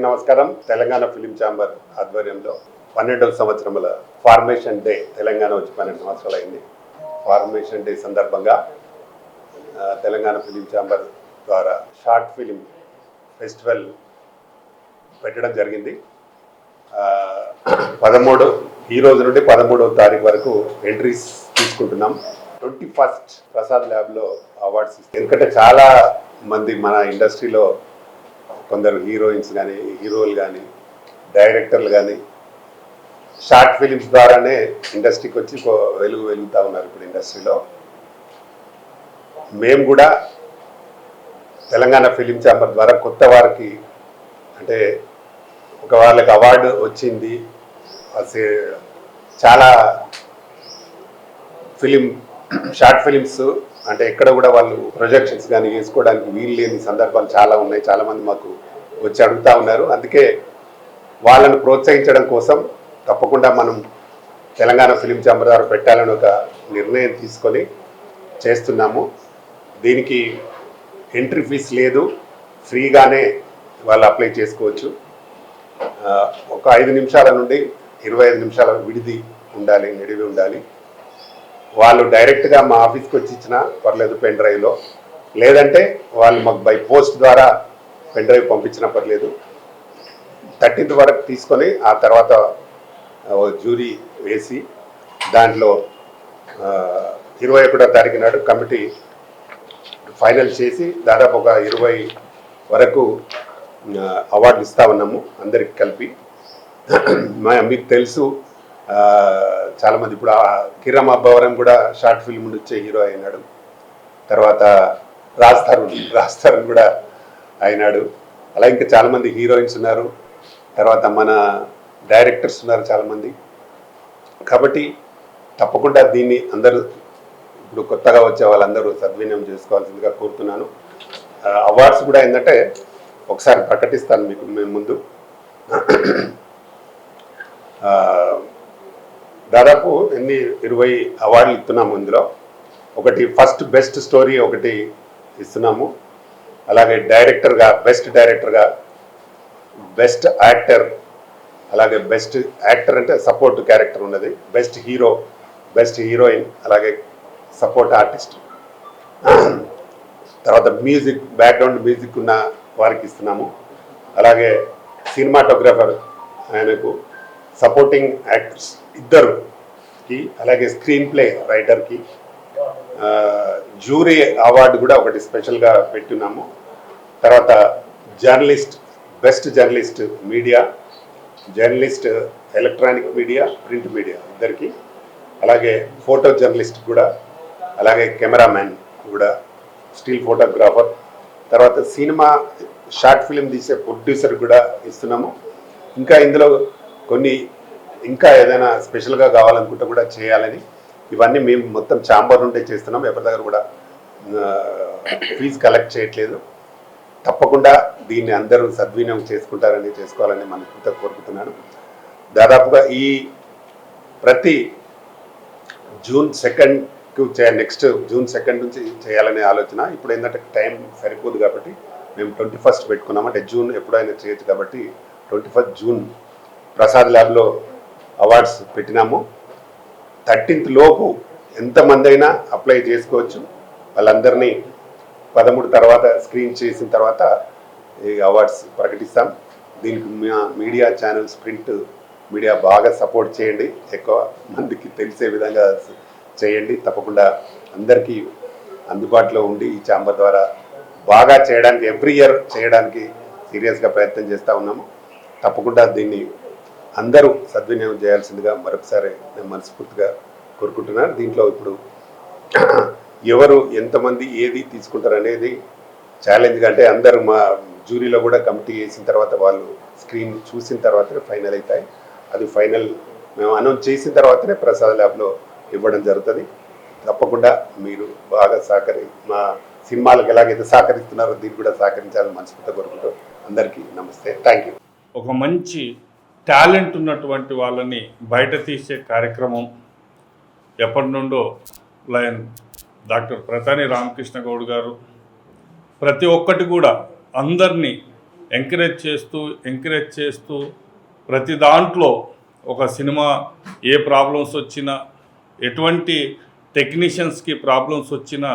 నమస్కారం. Telangana film chamber ఆధ్వర్యంలో 12వ సంవత్సరముల ఫార్మేషన్ డే తెలంగాణ వచ్చి 12 సంవత్సరాలు అయింది. ఫార్మేషన్ డే సందర్భంగా తెలంగాణ ఫిలిం ఛాంబర్ ద్వారా షార్ట్ ఫిలిం ఫెస్టివల్ పెట్టడం జరిగింది. 13 ఈ రోజు నుండి 13వ తారీఖు వరకు ఎంట్రీస్ తీసుకుంటున్నాం. 21st ప్రసాద్ ల్యాబ్లో అవార్డ్స్ ఇస్తాం. ఎందుకంటే చాలా మంది మన ఇండస్ట్రీలో కొందరు హీరోయిన్స్ కానీ హీరోలు కానీ డైరెక్టర్లు కానీ షార్ట్ ఫిలిమ్స్ ద్వారానే ఇండస్ట్రీకి వచ్చి వెలుగుతూ ఉన్నారు. ఇప్పుడు ఇండస్ట్రీలో మేము కూడా తెలంగాణ ఫిలిం ఛాంబర్ ద్వారా కొత్త వారికి అంటే ఒక వాళ్ళకి అవార్డు వచ్చింది, చాలా షార్ట్ ఫిలిమ్స్ అంటే ఎక్కడ కూడా వాళ్ళు ప్రొజెక్షన్స్ కానీ వేసుకోవడానికి వీలు లేని సందర్భాలు చాలా ఉన్నాయి. చాలామంది మాకు వచ్చి అడుగుతూ ఉన్నారు. అందుకే వాళ్ళను ప్రోత్సహించడం కోసం తప్పకుండా మనం తెలంగాణ ఫిలిం ఛాంబర్ ద్వారా పెట్టాలని ఒక నిర్ణయం తీసుకొని చేస్తున్నాము. దీనికి ఎంట్రీ ఫీజు లేదు, ఫ్రీగానే వాళ్ళు అప్లై చేసుకోవచ్చు. ఒక 5 నిమిషాల నుండి 25 నిమిషాల నిడివి ఉండాలి. వాళ్ళు డైరెక్ట్గా మా ఆఫీస్కి వచ్చి ఇచ్చినా పర్లేదు పెన్ డ్రైవ్లో, లేదంటే వాళ్ళు మాకు బై పోస్ట్ ద్వారా పెన్ డ్రైవ్ పంపించినా పర్లేదు. 13th వరకు తీసుకొని ఆ తర్వాత జ్యూరీ వేసి దాంట్లో 21వ తారీఖు నాడు కమిటీ ఫైనల్ చేసి దాదాపు ఒక 20 వరకు అవార్డులు ఇస్తా ఉన్నాము అందరికి కలిపి. మీకు తెలుసు చాలామంది ఇప్పుడు కిరణ్ అబ్బవరం కూడా షార్ట్ ఫిల్మ్ నుంచే హీరో అయినాడు. తర్వాత రాజ్ తరుణ్ కూడా అయినాడు. అలా ఇంకా చాలామంది హీరోయిన్స్ ఉన్నారు. తర్వాత మన డైరెక్టర్స్ ఉన్నారు చాలామంది. కాబట్టి తప్పకుండా దీన్ని అందరూ ఇప్పుడు కొత్తగా వచ్చే వాళ్ళందరూ సద్వినియోగం చేసుకోవాల్సిందిగా కోరుతున్నాను. అవార్డ్స్ కూడా ఏంటంటే ఒకసారి ప్రకటిస్తాను మీకు మేము ముందు. దాదాపు 20 అవార్డులు ఇస్తున్నాము. ఇందులో ఒకటి ఫస్ట్ బెస్ట్ స్టోరీ ఒకటి ఇస్తున్నాము. అలాగే బెస్ట్ డైరెక్టర్గా, బెస్ట్ యాక్టర్, అలాగే బెస్ట్ యాక్టర్ అంటే సపోర్ట్ క్యారెక్టర్ ఉన్నది, బెస్ట్ హీరో, బెస్ట్ హీరోయిన్, అలాగే సపోర్ట్ ఆర్టిస్ట్, తర్వాత బ్యాక్గ్రౌండ్ మ్యూజిక్ ఉన్న వారికి ఇస్తున్నాము. అలాగే సినిమాటోగ్రాఫర్ ఆయనకు, సపోర్టింగ్ యాక్టర్స్ ఇద్దరుకి, అలాగే స్క్రీన్ ప్లే రైటర్కి, జ్యూరీ అవార్డు కూడా ఒకటి స్పెషల్గా పెట్టున్నాము. తర్వాత best journalist media, journalist electronic media, print media ఇద్దరికి, అలాగే ఫోటో జర్నలిస్ట్ కూడా, అలాగే కెమెరామ్యాన్ కూడా, స్టిల్ ఫోటోగ్రాఫర్, తర్వాత సినిమా షార్ట్ ఫిలిం తీసే ప్రొడ్యూసర్ కూడా ఇస్తున్నాము. ఇంకా ఇందులో ఇంకా ఏదైనా స్పెషల్గా కావాలనుకుంటే కూడా చేయాలని, ఇవన్నీ మేము మొత్తం ఛాంబర్ నుండే చేస్తున్నాం. ఎవరి దగ్గర కూడా ఫీజు కలెక్ట్ చేయట్లేదు. తప్పకుండా దీన్ని అందరూ సద్వినియోగం చేసుకోవాలని మనస్ఫూర్తిగా కోరుకుంటున్నాను. దాదాపుగా ఈ ప్రతి June 2కు నెక్స్ట్ June 2 నుంచి చేయాలనే ఆలోచన. ఇప్పుడు ఏంటంటే టైం సరిపోదు కాబట్టి మేము 21st పెట్టుకున్నాం. అంటే జూన్ ఎప్పుడైనా చేయొచ్చు కాబట్టి 21st జూన్ ప్రసాద్ ల్యాబ్లో అవార్డ్స్ పెట్టినాము. 13th లోపు ఎంతమంది అయినా అప్లై చేసుకోవచ్చు. వాళ్ళందరినీ 13 తర్వాత స్క్రీన్ చేసిన తర్వాత ఈ అవార్డ్స్ ప్రకటిస్తాం. దీనికి మీడియా ఛానల్స్, ప్రింట్ మీడియా బాగా సపోర్ట్ చేయండి, ఎక్కువ మందికి తెలిసే విధంగా చేయండి. తప్పకుండా అందరికీ అందుబాటులో ఉండి ఈ ఛాంబర్ ద్వారా బాగా చేయడానికి, ఎవ్రీ ఇయర్ చేయడానికి సీరియస్గా ప్రయత్నం చేస్తూ ఉన్నాము. తప్పకుండా దీన్ని అందరూ సద్వినియోగం చేయాల్సిందిగా మరొకసారి నేను మనస్ఫూర్తిగా కోరుకుంటున్నాను. దీంట్లో ఇప్పుడు ఎవరు ఎంతమంది ఏది తీసుకుంటారు అనేది ఛాలెంజ్గా, అంటే అందరూ మా జ్యూరీలో కూడా కమిటీ వేసిన తర్వాత వాళ్ళు స్క్రీన్ చూసిన తర్వాతనే ఫైనల్ అవుతాయి. అది ఫైనల్ మేము అనౌన్స్ చేసిన తర్వాతనే ప్రసాద్ ల్యాబ్లో ఇవ్వడం జరుగుతుంది. తప్పకుండా మీరు బాగా మా సినిమాలకు ఎలాగైతే సహకరిస్తున్నారో దీన్ని కూడా సహకరించాలని మనస్ఫూర్తిగా కోరుకుంటూ అందరికీ నమస్తే, థ్యాంక్ యూ. ఒక మంచి టాలెంట్ ఉన్నటువంటి వాళ్ళని బయట తీసే కార్యక్రమం ఎప్పటి నుండో లయన్ డాక్టర్ ప్రతాని రామకృష్ణ గౌడ్ గారు ప్రతి ఒక్కటి కూడా అందరినీ ఎంకరేజ్ చేస్తూ ప్రతి దాంట్లో ఒక సినిమా ఏ ప్రాబ్లమ్స్ వచ్చినా, ఎటువంటి టెక్నీషియన్స్కి ప్రాబ్లమ్స్ వచ్చినా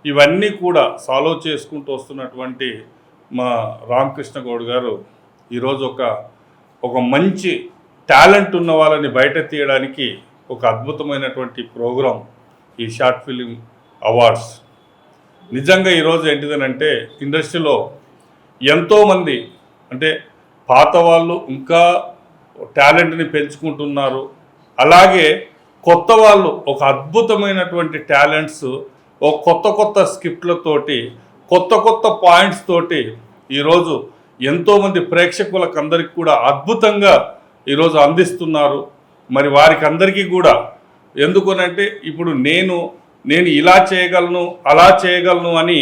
ఇవన్నీ కూడా సాల్వ్ చేసుకుంటూ వస్తున్నటువంటి మా రామకృష్ణ గౌడ్ గారు ఈరోజు ఒక మంచి టాలెంట్ ఉన్న వాళ్ళని బయట తీయడానికి ఒక అద్భుతమైనటువంటి ప్రోగ్రాం ఈ షార్ట్ ఫిలిం అవార్డ్స్. నిజంగా ఈరోజు ఏంటిదనంటే ఇండస్ట్రీలో ఎంతోమంది అంటే పాత వాళ్ళు ఇంకా టాలెంట్ని పెంచుకుంటున్నారు, అలాగే కొత్త వాళ్ళు ఒక అద్భుతమైనటువంటి టాలెంట్స్ ఒక కొత్త స్క్రిప్ట్లతోటి కొత్త పాయింట్స్ తోటి ఈరోజు ఎంతోమంది ప్రేక్షకులకు అందరికీ కూడా అద్భుతంగా ఈరోజు అందిస్తున్నారు. మరి వారికి అందరికీ కూడా ఎందుకనంటే ఇప్పుడు నేను ఇలా చేయగలను అలా చేయగలను అని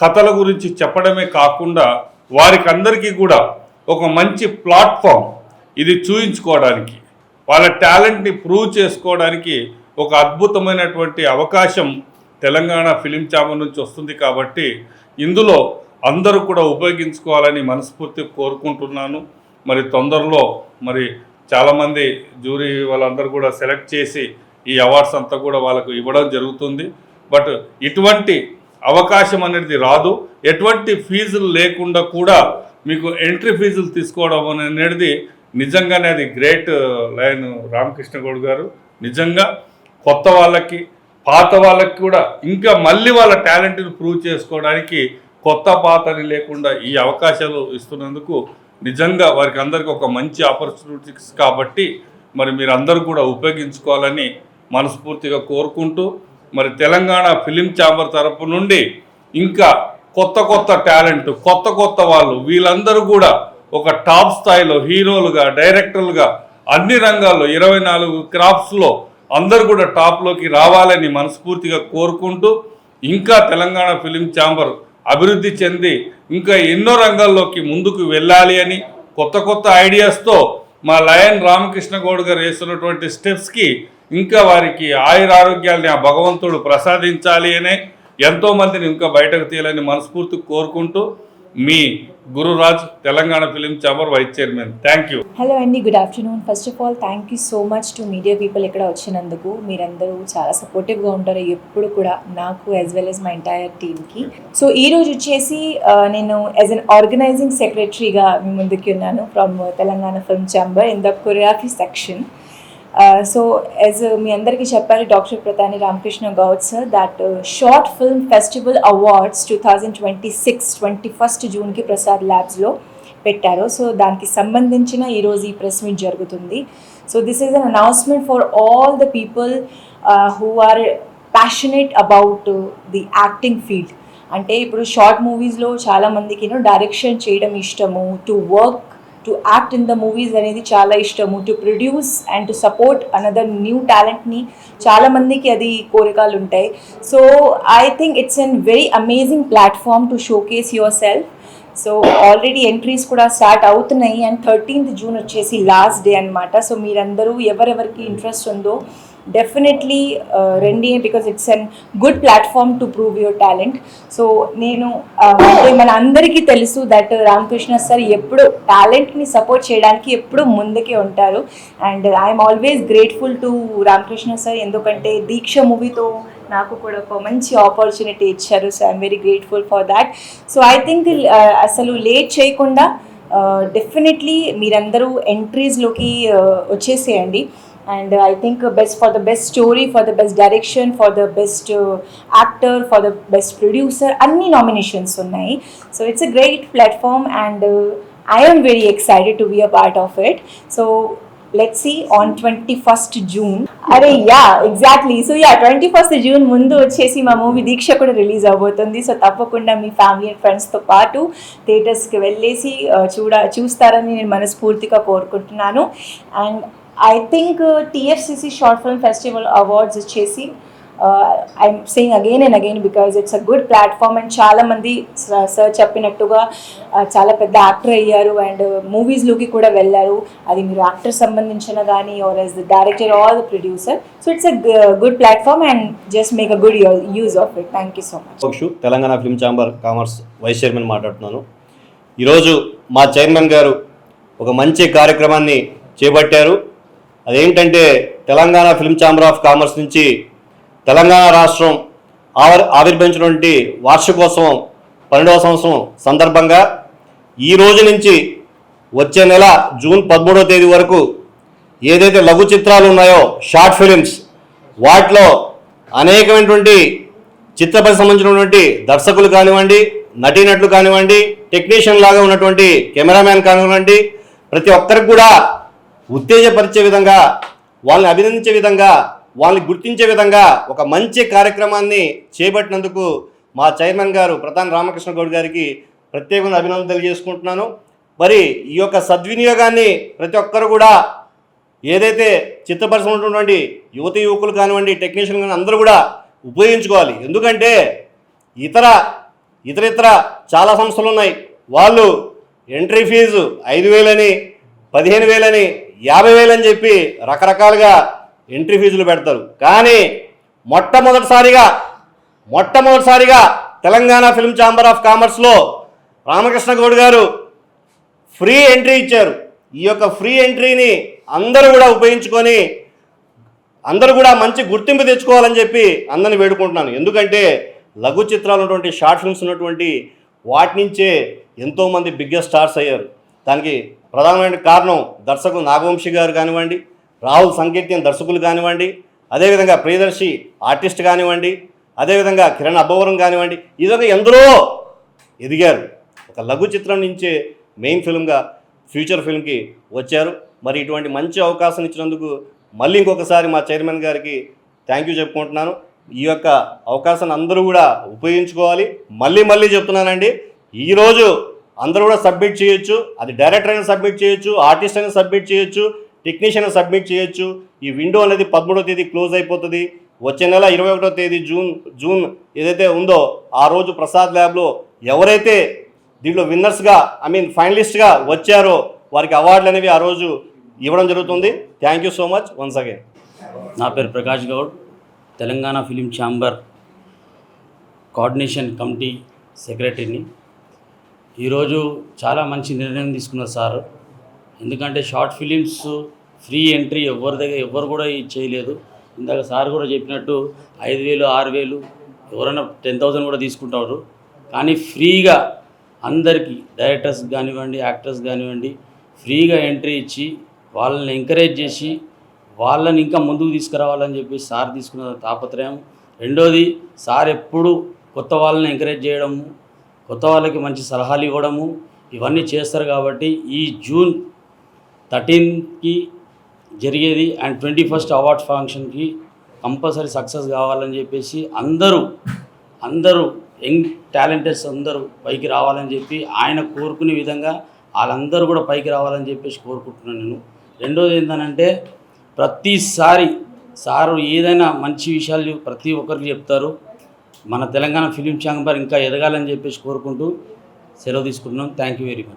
కథల గురించి చెప్పడమే కాకుండా వారికి అందరికీ కూడా ఒక మంచి ప్లాట్ఫామ్ ఇది చూయించుకోవడానికి, వాళ్ళ టాలెంట్ని ప్రూవ్ చేసుకోవడానికి ఒక అద్భుతమైనటువంటి అవకాశం తెలంగాణ ఫిలిం ఛాంబర్ నుంచి వస్తుంది. కాబట్టి ఇందులో అందరూ కూడా ఉపయోగించుకోవాలని మనస్ఫూర్తిగా కోరుకుంటున్నాను. మరి తొందరలో మరి చాలామంది జ్యూరీ వాళ్ళందరూ కూడా సెలెక్ట్ చేసి ఈ అవార్డ్స్ అంతా కూడా వాళ్ళకు ఇవ్వడం జరుగుతుంది. బట్ ఇటువంటి అవకాశం అనేది రాదు, ఎటువంటి ఫీజులు లేకుండా కూడా మీకు ఎంట్రీ ఫీజులు తీసుకోవడం అనేది నిజంగానే అది గ్రేట్ లైన్ రామకృష్ణ గౌడ్ గారు. నిజంగా కొత్త వాళ్ళకి పాత వాళ్ళకి కూడా ఇంకా మళ్ళీ వాళ్ళ టాలెంట్ని ప్రూవ్ చేసుకోవడానికి కొత్త పాతని లేకుండా ఈ అవకాశాలు ఇస్తున్నందుకు నిజంగా వారికి అందరికీ ఒక మంచి ఆపర్చునిటీస్. కాబట్టి మరి మీరు అందరూ కూడా ఉపయోగించుకోవాలని మనస్ఫూర్తిగా కోరుకుంటూ మరి తెలంగాణ ఫిలిం ఛాంబర్ తరపు నుండి ఇంకా కొత్త టాలెంట్ కొత్త వాళ్ళు వీళ్ళందరూ కూడా ఒక టాప్ స్థాయిలో హీరోలుగా డైరెక్టర్లుగా అన్ని రంగాల్లో 24 క్రాఫ్ట్స్లో అందరూ కూడా టాప్లోకి రావాలని మనస్ఫూర్తిగా కోరుకుంటూ ఇంకా తెలంగాణ ఫిలిం ఛాంబర్ అభివృద్ధి చెంది ఇంకా ఎన్నో రంగాల్లోకి ముందుకు వెళ్ళాలి అని కొత్త ఐడియాస్తో మా లయన్ రామకృష్ణ గౌడ్ గారు వేస్తున్నటువంటి స్టెప్స్కి ఇంకా వారికి ఆయురారోగ్యాలని ఆ భగవంతుడు ప్రసాదించాలి అనే ఎంతోమందిని ఇంకా బయటకు తీయాలని మనస్ఫూర్తి కోరుకుంటూ మీ Gururaj Telangana film chamber vice chairman. Thank you. Hello అండి, good afternoon. First of all thank you so much to media people ఇక్కడ వచ్చినందుకు. మీరందరూ చాలా సపోర్టివ్గా ఉంటారు ఎప్పుడు కూడా నాకు as well as my entire టీమ్కి. సో ఈరోజు వచ్చేసి నేను యాజ్ అన్ ఆర్గనైజింగ్ సెక్రటరీగా మీ ముందుకి ఉన్నాను from Telangana film chamber in the choreography section. So as మీ అందరికీ చెప్పారు doctor Pratani Ramakrishna Goud sir that short film festival awards 2026 21 జూన్కి ప్రసాద్ ల్యాబ్స్లో పెట్టారు. సో దానికి సంబంధించిన ఈరోజు ఈ ప్రెస్ మీట్ జరుగుతుంది. So this is an announcement for all the people who are passionate about the acting field. అంటే ఇప్పుడు షార్ట్ మూవీస్లో చాలామందికి డైరెక్షన్ చేయడం ఇష్టము, to work to act in the movies అనేది చాలా ఇష్టము, to produce and to support another new టాలెంట్ని చాలామందికి అది కోరికలు ఉంటాయి. So I think it's an very amazing platform to showcase your self. So already entries కూడా స్టార్ట్ అవుతున్నాయి అండ్ 13th జూన్ వచ్చేసి లాస్ట్ డే అనమాట. సో మీరందరూ ఎవరెవరికి ఇంట్రెస్ట్ ఉందో డెఫినెట్లీ రండి, because it's an good platform to prove your talent. So నేను అంటే మన అందరికీ తెలుసు దట్ రామకృష్ణ సార్ ఎప్పుడు టాలెంట్ని సపోర్ట్ చేయడానికి ఎప్పుడు ముందుకే ఉంటారు. And I'm always grateful to Ramakrishna sir, ఎందుకంటే దీక్ష మూవీతో నాకు కూడా ఒక మంచి ఆపర్చునిటీ ఇచ్చారు. So I'm very grateful for that. So I think అసలు లేట్ చేయకుండా డెఫినెట్లీ మీరందరూ ఎంట్రీస్లోకి వచ్చేసేయండి. And I think for the best story, for the best direction, for the best actor, for the best producer, anni nominations unnai. So it's a great platform and I am very excited to be a part of it. So let's see on 21st June. Yeah, exactly. So 21st June mundu vachesi ma movie Deeksha kuda release avbotundi. So tappakunda me family and ఫ్రెండ్స్తో పాటు థియేటర్స్కి వెళ్ళేసి చూస్తారని నేను మనస్ఫూర్తిగా కోరుకుంటున్నాను. And I think TFCC Short Film Festival Awards వచ్చేసి I'm saying again and again because it's a good platform and చాలా మంది సార్ చెప్పినట్టుగా చాలా పెద్ద యాక్టర్ అయ్యారు అండ్ మూవీస్లోకి కూడా వెళ్ళారు. అది మీరు యాక్టర్ సంబంధించిన కానీ or as the director or the producer. So it's a good platform and just make a good use of it. Thank you so much. Telangana film chamber commerce vice chairman మాట్లాడుతున్నాను. ఈరోజు మా chairman గారు ఒక మంచి కార్యక్రమాన్ని చేపట్టారు. అదేంటంటే Telangana film chamber of commerce నుంచి తెలంగాణ రాష్ట్రం ఆవిర్భవించినటువంటి వార్షికోత్సవం 12వ సంవత్సరం సందర్భంగా ఈ రోజు నుంచి వచ్చే నెల జూన్ 13వ తేదీ వరకు ఏదైతే లఘు చిత్రాలు ఉన్నాయో షార్ట్ ఫిలిమ్స్, వాటిలో అనేకమైనటువంటి చిత్రపరికి సంబంధించినటువంటి దర్శకులు కానివ్వండి, నటీనటులు కానివ్వండి, టెక్నీషియన్ లాగా ఉన్నటువంటి కెమెరామ్యాన్ కానివ్వండి, ప్రతి ఒక్కరికి కూడా ఉత్తేజపరిచే విధంగా, వాళ్ళని అభినందించే విధంగా, వాళ్ళని గుర్తించే విధంగా ఒక మంచి కార్యక్రమాన్ని చేపట్టినందుకు మా చైర్మన్ గారు ప్రధాని రామకృష్ణ గౌడ్ గారికి ప్రత్యేకంగా అభినందనలు తెలియజేసుకుంటున్నాను. మరి ఈ యొక్క సద్వినియోగాన్ని ప్రతి ఒక్కరు కూడా ఏదైతే చిత్రపరిశ్రమ ఉన్నటువంటి యువత యువకులు కానివ్వండి, టెక్నీషియన్ కానీ అందరూ కూడా ఉపయోగించుకోవాలి. ఎందుకంటే ఇతర చాలా సంస్థలు ఉన్నాయి. వాళ్ళు ఎంట్రీ ఫీజు 5,000 అని, 15,000 అని, 50,000 అని చెప్పి రకరకాలుగా ఎంట్రీ ఫీజులు పెడతారు. కానీ మొట్టమొదటిసారిగా తెలంగాణ ఫిల్మ్ ఛాంబర్ ఆఫ్ కామర్స్లో రామకృష్ణ గౌడ్ గారు ఫ్రీ ఎంట్రీ ఇచ్చారు. ఈ యొక్క ఫ్రీ ఎంట్రీని అందరూ కూడా ఉపయోగించుకొని అందరూ కూడా మంచి గుర్తింపు తెచ్చుకోవాలని చెప్పి అందరిని వేడుకుంటున్నాను. ఎందుకంటే లఘు చిత్రాలు ఉన్నటువంటి షార్ట్ ఫిల్మ్స్ ఉన్నటువంటి వాటి నుంచే ఎంతోమంది బిగ్గెస్ట్ స్టార్స్ అయ్యారు. దానికి ప్రధానమైన కారణం దర్శకులు నాగవంశీ గారు కానివ్వండి, రాహుల్ సంకీర్తన్ దర్శకులు కానివ్వండి, అదేవిధంగా ప్రియదర్శి ఆర్టిస్ట్ కానివ్వండి, అదేవిధంగా కిరణ్ అబ్బవరం కానివ్వండి, ఇదొక ఎందరో ఎదిగారు. ఒక లఘు చిత్రం నుంచే మెయిన్ ఫిల్మ్గా ఫ్యూచర్ ఫిల్మ్కి వచ్చారు. మరి ఇటువంటి మంచి అవకాశం ఇచ్చినందుకు మళ్ళీ ఇంకొకసారి మా చైర్మన్ గారికి థ్యాంక్ యూ చెప్పుకుంటున్నాను. ఈ యొక్క అవకాశాన్ని అందరూ కూడా ఉపయోగించుకోవాలి. మళ్ళీ చెప్తున్నానండి, ఈరోజు అందరూ కూడా సబ్మిట్ చేయొచ్చు. అది డైరెక్టర్ అయినా సబ్మిట్ చేయొచ్చు, ఆర్టిస్ట్ అయినా సబ్మిట్ చేయొచ్చు, టెక్నీషియన్ అయినా సబ్మిట్ చేయొచ్చు. ఈ విండో అనేది 13వ తేదీ క్లోజ్ అయిపోతుంది. వచ్చే నెల 21వ తేదీ జూన్ ఏదైతే ఉందో ఆ రోజు ప్రసాద్ ల్యాబ్లో ఎవరైతే దీంట్లో విన్నర్స్గా ఫైనలిస్ట్గా వచ్చారో వారికి అవార్డులు అనేవి ఆ రోజు ఇవ్వడం జరుగుతుంది. Thank you so much once again. నా పేరు Prakash Goud, Telangana film chamber coordination committee సెక్రటరీని. ఈరోజు చాలా మంచి నిర్ణయం తీసుకున్నారు సార్. ఎందుకంటే షార్ట్ ఫిలిమ్స్ ఫ్రీ ఎంట్రీ ఎవరు కూడా చేయలేదు. ఇందాక సార్ కూడా చెప్పినట్టు 5,000, 6,000, ఎవరైనా 10,000 కూడా తీసుకుంటారు. కానీ ఫ్రీగా అందరికీ డైరెక్టర్స్ కానివ్వండి, యాక్టర్స్ కానివ్వండి, ఫ్రీగా ఎంట్రీ ఇచ్చి వాళ్ళని ఎంకరేజ్ చేసి వాళ్ళని ఇంకా ముందుకు తీసుకురావాలని చెప్పి సార్ తీసుకున్న తాపత్రయం. రెండోది, సార్ ఎప్పుడు కొత్త వాళ్ళని ఎంకరేజ్ చేయడము, కొత్త వాళ్ళకి మంచి సలహాలు ఇవ్వడము ఇవన్నీ చేస్తారు. కాబట్టి ఈ జూన్ 13కి జరిగేది అండ్ 21st అవార్డ్ ఫంక్షన్కి కంపల్సరీ సక్సెస్ కావాలని చెప్పేసి అందరూ యంగ్ టాలెంటెడ్స్ అందరూ పైకి రావాలని చెప్పి ఆయన కోరుకునే విధంగా వాళ్ళందరూ కూడా పైకి రావాలని చెప్పేసి కోరుకుంటున్నాను నేను. రెండోది ఏంటంటే ప్రతిసారి సారు ఏదైనా మంచి విషయాలు ప్రతి ఒక్కరికి చెప్తారు. మన తెలంగాణ ఫిలిం ఛాంబర్ ఇంకా ఎదగాలని చెప్పేసి కోరుకుంటూ సెలవు తీసుకుంటున్నాం. Thank you very much.